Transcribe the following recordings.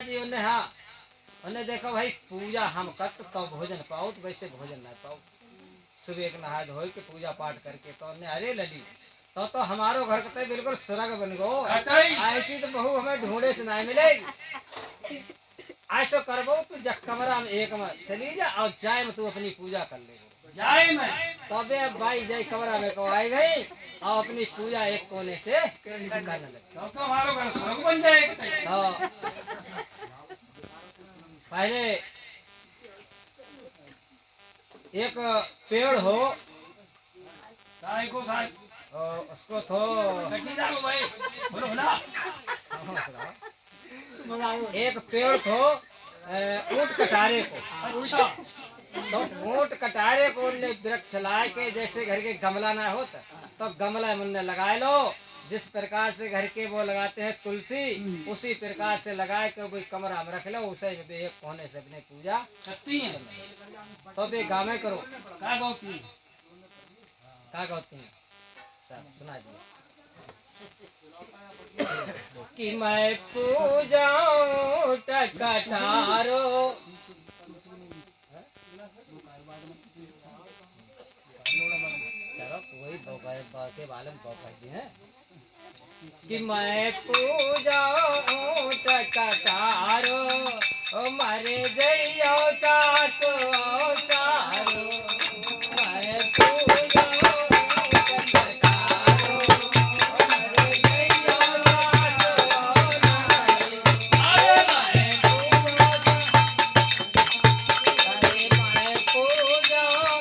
जी उन्हें हाँ उन्हें देखो भाई पूजा हम कर तो भोजन पाओ तो वैसे भोजन ना पाओ। सुबह एक नहा धो के पूजा पाठ करके तो उन्हें अरे लली तो हमारो घर कते बिल्कुल स्वर्ग बन गो। ऐसी तो बहू हमें ढूंढे से ना मिलेगी। ऐसो करबो तू जब कमरा में एक में चली जा और जाए में तू अपनी पूजा कर ले जाए में तबे अब भाई जाए कमरा में को आए गई और अपनी पूजा एक कोने से करने लगे तो हमारो घर स्वर्ग बन जाएगा। तो पहले एक पेड़ हो उसको थो एक पेड़ थो ऊंट कटारे को तो ऊंट कटारे को उनने वृक्ष लाए के जैसे घर के गमला ना होता तो गमला मुन्ने लगाए लो जिस प्रकार से घर के वो लगाते हैं तुलसी उसी प्रकार से लगाए के वो कमरा में रख लो उसे एक कोने से अपने पूजा करती हैं। तो भी गामे करो का गौती हैं सब सुना दिया कि मैं पूजाऊं टकटारो चलो वही के बाले में कहती हैं कि मैं पूजाऊं टकटारो मरे जइयो सासो सारो मैं पूजाऊं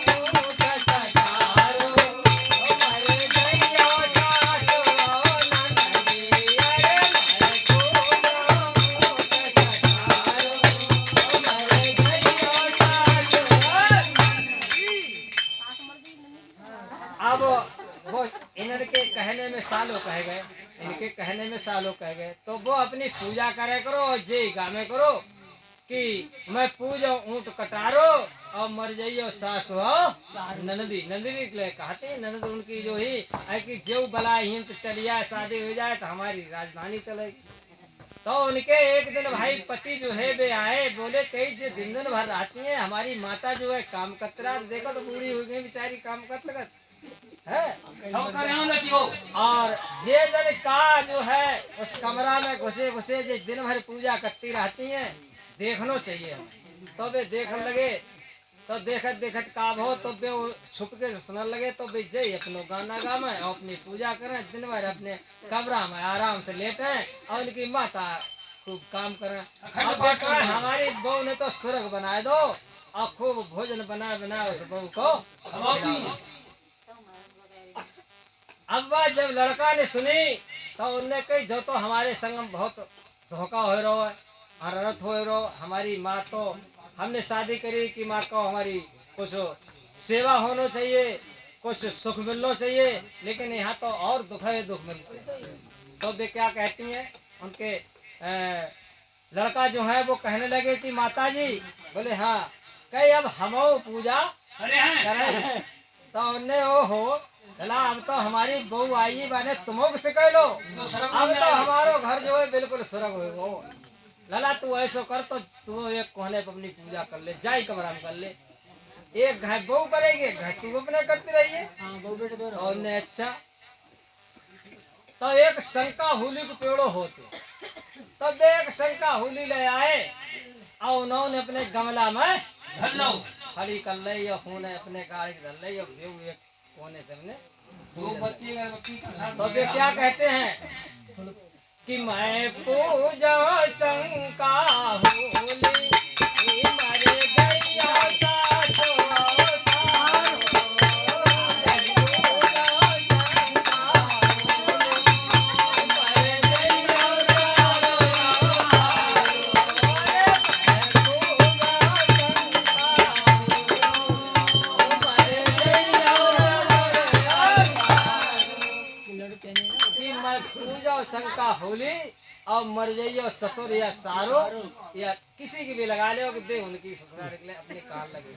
सालों कहे गए इनके कहने में सालों कह गए तो वो अपनी पूजा करे करो और जे गामे करो कि मैं पूजा ऊंट कटारो और मर जाइयो सास हो नंदी नंदी के कहते नंद उनकी जो ही है कि जो बला हिंस टलिया शादी हो जाए तो हमारी राजधानी चलेगी। तो उनके एक दिन भाई पति जो है वे आए बोले कई जो दिन दिन भर रहती है हमारी माता जो है काम कतरा देखो तो बूढ़ी हो गई बेचारी काम करत है और जे जन का जो है उस कमरा में घुसे घुसे जो दिन भर पूजा करती रहती हैं देखना चाहिए तो वे देखने लगे तो देखत देखत का हो तो वे छुप के सुनने लगे तो वे जय अपनो गाना गावे और अपनी पूजा करें दिन भर अपने कमरा में आराम से लेटे और उनकी माता खूब काम करें। अब देखो हमारी बहू ने तो स्वर्ग बनाए दो और खूब भोजन बना बना उस बहू को। अब जब लड़का ने सुनी तो उनने कही जो तो हमारे संग में बहुत धोखा हो रहा है अनर्थ हो रहा हमारी माँ तो हमने शादी करी कि माँ को हमारी कुछ सेवा होना चाहिए कुछ सुख मिलना चाहिए लेकिन यहाँ तो और दुख है दुख मिलते। तो वे क्या कहती हैं उनके लड़का जो है वो कहने लगे कि माता जी बोले हाँ कहीं अब हम पूजा करें तो उन्हें वो हो चला अब तो हमारी बहू आई बने तुमको से कह लो अब तो हमारो घर जो है बिल्कुल स्वर्ग हो लला तू ऐसा कर तो तू एक कोने पर अपनी पूजा कर ले जाई कमरा में कर ले एक घर बहू करेगी घर तू अपने करती रहिए और ने अच्छा तो एक शंका हुली के पेड़ो होते तब एक शंका हुली ले आए और उन्होंने अपने गमला में खड़ी कर ले या खूने अपने गाड़ी धर ले एक कोने से हमने तो वे क्या कहते हैं कि मैं पूजा शंका होली मरे गैया सासो शंका होली और मर जाइयो ससुर या सारो या किसी की भी लगा ले दे उनकी ससुराल निकले अपने कार लगे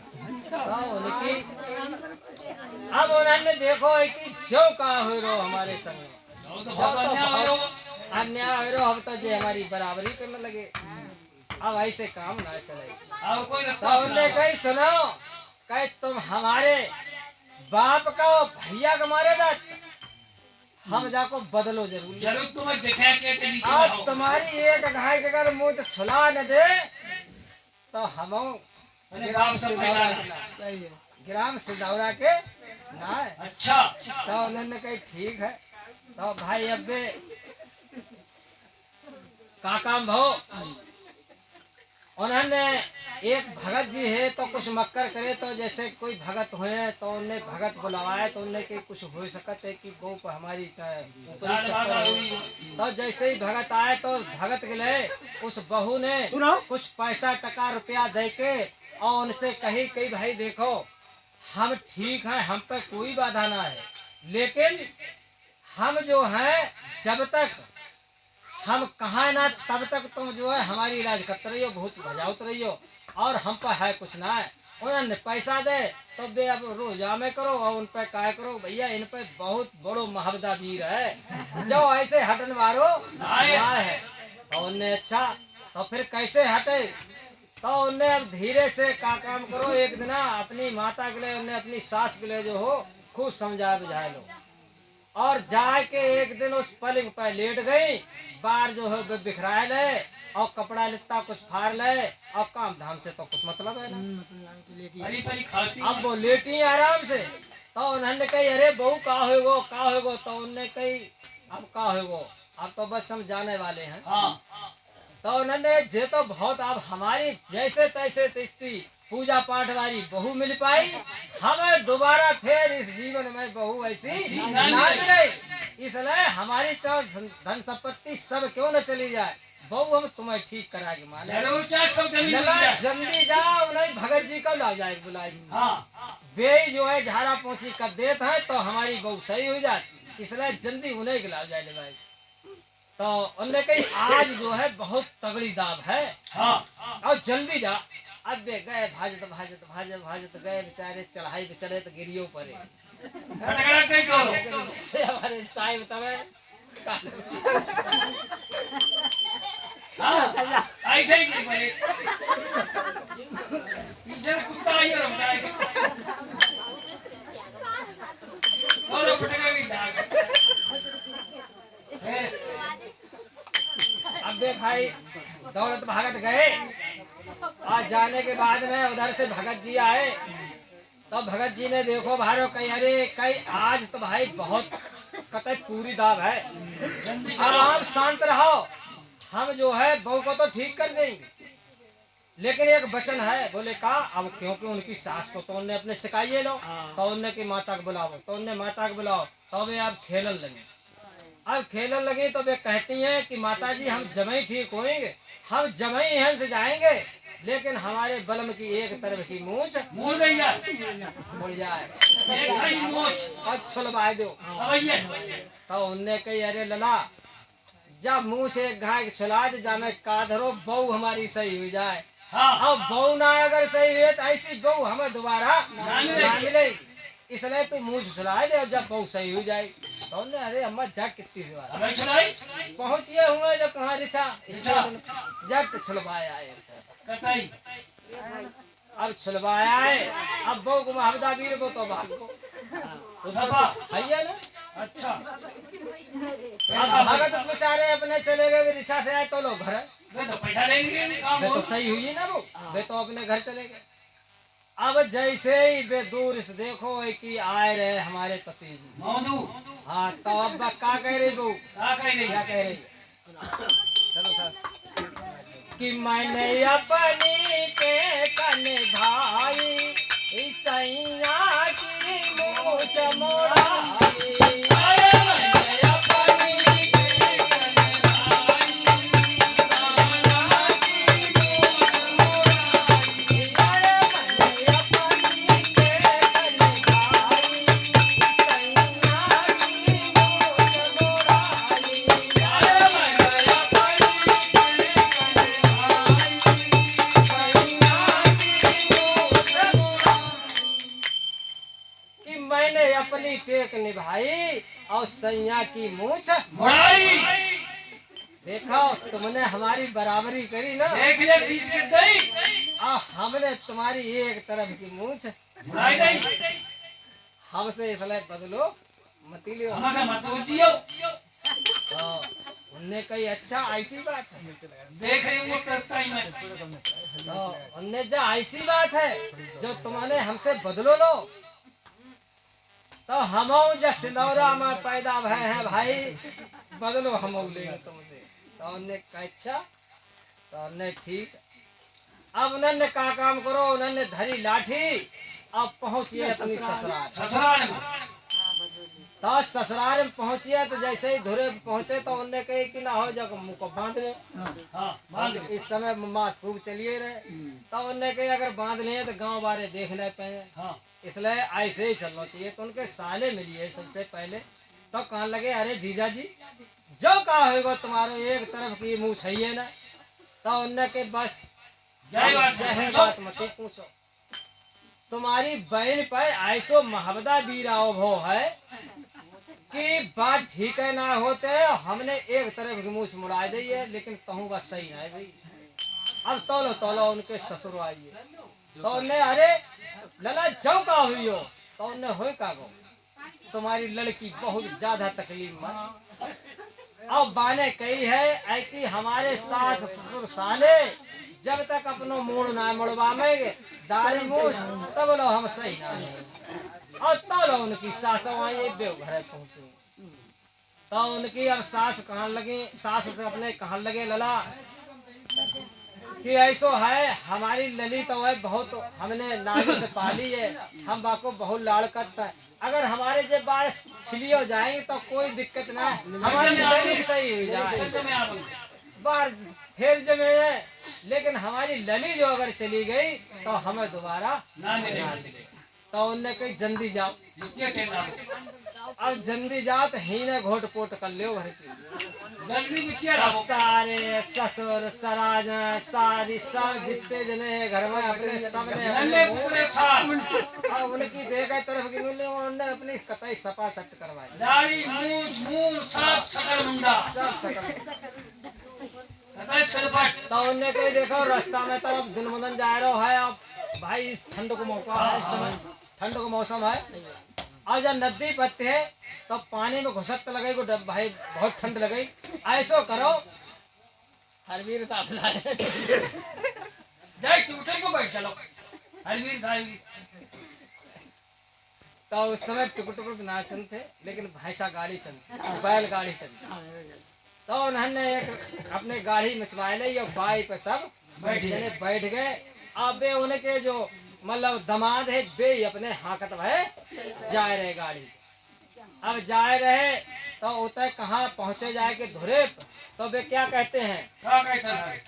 तो उनकी अब उन्होंने देखो कि जो का हो रो हमारे संग अन्याय हो रो अब तो जे हमारी बराबरी करने लगे अब ऐसे काम ना चले। और कोई तो रखता उनने कही सुनो, कहे तुम हमारे बाप का और भैया का मारेगा, हम जाको बदलो जरूर। जरूर तुम्हें दिखाया के बीच में अब हो। तुम्हारी एक घाय के अगर मुझ छुला न दे तो हम ग्राम सिद्धौरा के ना, ग्राम सिद्धौरा के ना। अच्छा तो उन्होंने कही ठीक है। तो भाई अब का काम भो, उन्होंने एक भगत जी है तो कुछ मक्कर करे, तो जैसे कोई भगत हुए तो उन्हें भगत बुलवाए, तो उन्हें कि कुछ हो सकता है कि वो पर हमारी चाहे ऊपरी चक्कर हो। तो जैसे ही भगत आए तो भगत के लिए उस बहू ने कुछ पैसा टका रुपया दे के और उनसे कही कि भाई देखो हम ठीक हैं, हम पे कोई बाधा ना है, लेकिन हम जो है जब तक हम कहा ना तब तक तुम जो है हमारी इलाज करते रहियो, बहुत बजावत रहियो, और हम पर है कुछ ना है। उन्होंने पैसा दे तो बे अब रोजा में करो और उन पर काय करो भैया, इन पे बहुत बड़ो महावदा वीर है जो ऐसे हटन वारो ना है। तो उनने अच्छा तो फिर कैसे हटे, तो उनने अब धीरे से का काम करो, एक दिन अपनी माता के लिए उन्हें अपनी सास के लिए जो हो खूब समझा बुझा लो, और जाके एक दिन उस पलंग पर लेट गई, बार जो है बिखराए ले और कपड़ा लित्ता कुछ फाड़ ले, और काम धाम से तो कुछ मतलब है ना। अब वो लेटी आराम से, तो उन्होंने कही अरे बहू का होगो का होगो, तो उन्होंने कही अब का होगो, अब तो बस हम जाने वाले हैं। तो उन्होंने जे तो बहुत अब हमारी जैसे तैसे इतनी पूजा पाठ वाली बहू मिल पाई, हमें दोबारा फिर इस जीवन में बहू ऐसी ना मिले, इसलिए हमारी चाहे धन संपत्ति सब क्यों न चली जाए, बहू हम तुम्हें ठीक करा के माने। लला जल्दी जाओ, उन्हें भगत जी को ला जाए बुलाई, वे जो है झाड़ा पोछी कर देते हैं तो हमारी बहू सही हो जाती, इसलिए जल्दी उन्हें ला जाए भाई। तो उन्होंने कही आज जो है बहुत तगड़ी दाब है, और जल्दी जा। अब वे गए भाजत भाजत भाजत भाजत गए, बेचारे चढ़ाई पे चले तो गिरियो पड़े, जैसे हमारे साहिब तबे ऐसे ही गिर पड़े, पीछे से कुत्ता आई और हमला आई, और फटेगा भी दाग। अब वे भाई दौलत भागत गए, और जाने के बाद में उधर से भगत जी आए, तो भगत जी ने देखो भारो कही अरे कही आज तो भाई बहुत कतई पूरी दाब है, अब आप शांत रहो, हम जो है बहू को तो ठीक कर देंगे, लेकिन एक वचन है। बोले का, अब क्योंकि उनकी सास को तो उनने अपने सिखाइए लो, तो उनने की माता को बुलाओ, तो उनने माता को बुलाओ, तो वे अब खेलन लगे। अब खेलन लगी तो वे कहती हैं कि माता जी हम जमई ठीक होएंगे, हम जमई यहाँ से जाएंगे, लेकिन हमारे बलम की एक तरफ की मूछ मुड़ जाए जाए और छुलवाए दो। तो उनने कही अरे लला जब मुंह से एक घाय छुला दे जा मैं काधरो बहू हमारी सही हो जाए, अब बहू ना अगर सही हुए तो ऐसी बहू हमें दोबारा ना मिलेगी, इसलिए तू मुंह छुलाए दे जब बहू सही हो जाए। तो उन्होंने अरे अम्मा जा कितनी दीवार पहुंचिए हुए जब कहाँ रिछा जब छुलवाया है, अब छुलवाया है, अब बहू को महावदा वीर वो तो बाप को है ना। अच्छा अब भगत बेचारे अपने चले गए, रिछा से आए तो लोग घर वे तो पैसा लेंगे वे तो सही हुई ना, वो वे तो अपने घर चले गए। अब जैसे ही वे दूर से देखो कि आए रहे हमारे पति जी मौदू, हाँ, तो अब का कह रही बहू, क्या कह रही क्या कह रही चलो सर कि मैंने अपनी के कन भाई सैया की मूछ मोड़ाई, टेक निभाई और सैया की मूछ मोड़ाई। देखो तुमने हमारी बराबरी करी ना, देख ले जीत के गई और हमने तुम्हारी एक तरफ की मूछ बुराई गई हमसे इसलिए बदलो मती लियो। हमसे मत उजियो तो उनने कही अच्छा ऐसी बात है, देख रही हूँ वो करता ही मैं तो उनने जो ऐसी बात है जो तुमने हमसे बदलो लो, तो हम जो सिंदौरा में पैदा भय हैं भाई, बदलो हम लेंगे तुमसे। तो उनने कहा अच्छा, तो उनने ठीक। अब उन्होंने का काम करो, उन्होंने धरी लाठी, अब पहुंचिए अपनी ससुराल। ससुराल में तो ससुराल में पहुंचिए, तो जैसे ही धुरे पहुंचे तो उनने कही कि ना हो जाओ मुंह को बांध ले। हाँ बांध ले इस समय मास खूब चलिए रहे, तो उनने कही अगर बांध लिए तो गांव वाले देख ले पाए, हाँ इसलिए ऐसे ही चलना चाहिए। तो उनके साले मिलिए सबसे पहले, तो कहने लगे अरे जीजा जी जो कहा होगा तुम्हारो एक तरफ की मुँह छैये ना। तो उनने के बस जय बात जय बात मत पूछो, तुम्हारी बहन पर ऐसो महबदा बीराओ भो है कि बात ठीक है ना होते, हमने एक तरफ की मुँह मुड़ा दी है, लेकिन कहूँ बस सही ना है भाई। अब तोलो तोलो उनके ससुर आइए, तो उनने अरे लला जाओ का हुई हो, तो उनने हो का गो तुम्हारी लड़की बहुत ज्यादा तकलीफ में। अब बाने कही है ऐ कि हमारे सास ससुर साले जब तक अपनो मूड ना मुड़वाएंगे दाढ़ी मूछ, तब बोलो हम सही ना है। और तब उनकी सास वहाँ बेघर पहुंचे, तो उनकी अब सास कहने लगी, सास से अपने कहने लगे लला कि ऐसो है हमारी लली तो है बहुत, हमने नानी से पाली है, हम बाको बहुत लाड़ करता है, अगर हमारे जब बार छिली हो जाएंगे तो कोई दिक्कत ना है, हमारी लली सही हो जाए बार फिर जमे है, लेकिन हमारी लली जो अगर चली गई तो हमें दोबारा ना मिले तो उनने कही जल्दी जाओ। ये टेढ़ा अब जल्दी जाओ तो ही ने घोट पोट कर लियो घर की। जल्दी में क्या अब रहो सारे ससुर सराज सारी सब जितने जने हैं घर में अपने सब ने नन्हे अपने पुतले साथ अब उनकी देखा तरफ की मिले, उन्होंने अपनी कतई सपा सट करवाई, दाढ़ी मूछ मुंह सब सकल मुंडा सब सकल। कतई सरपट तो उनने कही देखो रास्ता में तो अब दिन मदन जा रहा है, अब भाई इस ठंड को मौका है, इस समय ठंड का मौसम है, और जब नदी पत्ते है तो पानी में घुसत लगे को भाई बहुत ठंड लगे, ऐसो करो हरवीर जाए टूटल को बैठ चलो हरवीर साहब तो उस समय टुक टुक ना चल थे, लेकिन भैंसा गाड़ी चली, बैल गाड़ी चली। तो उन्होंने एक अपने गाड़ी मचवा ली और बाई पे सब जने बैठ गए। अब वे उनके जो मतलब दमाद है वे ही अपने हाकत है जाए रहे गाड़ी, अब जाए रहे तो उतर कहाँ पहुँचे जाए के धुरे, तो वे क्या कहते हैं क्या कहता है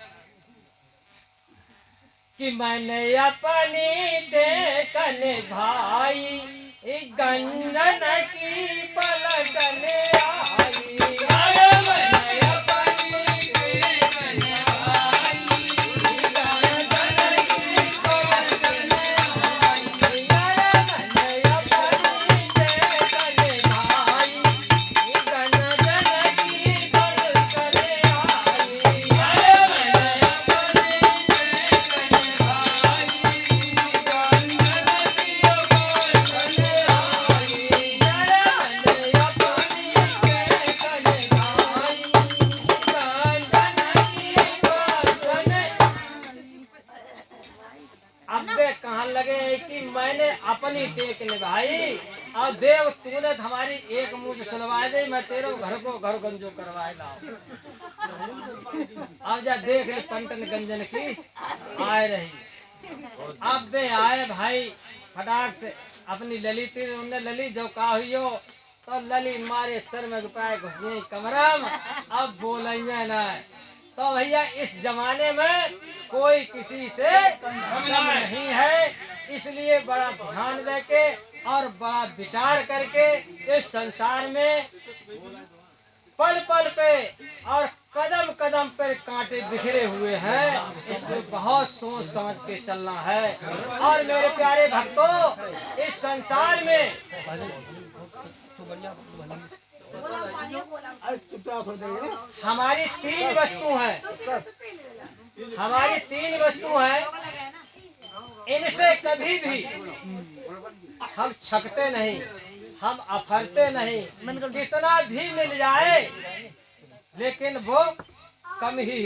कि मैंने अपनी टेकन भाई गंजन की पलटन आई, आया मैंने अपनी टेकन भाई गंजन की पलटन आई, मैंने अपनी टेकन भाई गंजन की पलटन आई। आया मैंने अपनी टेकन भाई गंजन की पलटन आई। अबे कहाँ लगे कि मैंने अपनी टेक निभाई और देव तूने हमारी एक मुझ सुनवाए दे, मैं तेरे घर को घर गंजो करवाए लाओ। अब जा देख ले पंटन गंजन की आए रही, अब वे आए भाई फटाक से अपनी लली थी, उनने लली जो का हुई हो तो लली मारे सर में रुपए घुसिए कमरा में, अब बोलिए ना। तो भैया इस जमाने में कोई किसी से कम नहीं है, इसलिए बड़ा ध्यान दे के और बड़ा विचार करके इस संसार में पल पल पे और कदम कदम पर कांटे बिखरे हुए हैं, इस पे बहुत सोच समझ के चलना है। और मेरे प्यारे भक्तों इस संसार में अरे चुपचाप हो जाइए। हमारी 3 वस्तु हैं, हमारी 3 वस्तु हैं, इनसे कभी भी हम छकते नहीं, हम अफरते नहीं। कितना भी मिल जाए लेकिन वो कम ही है।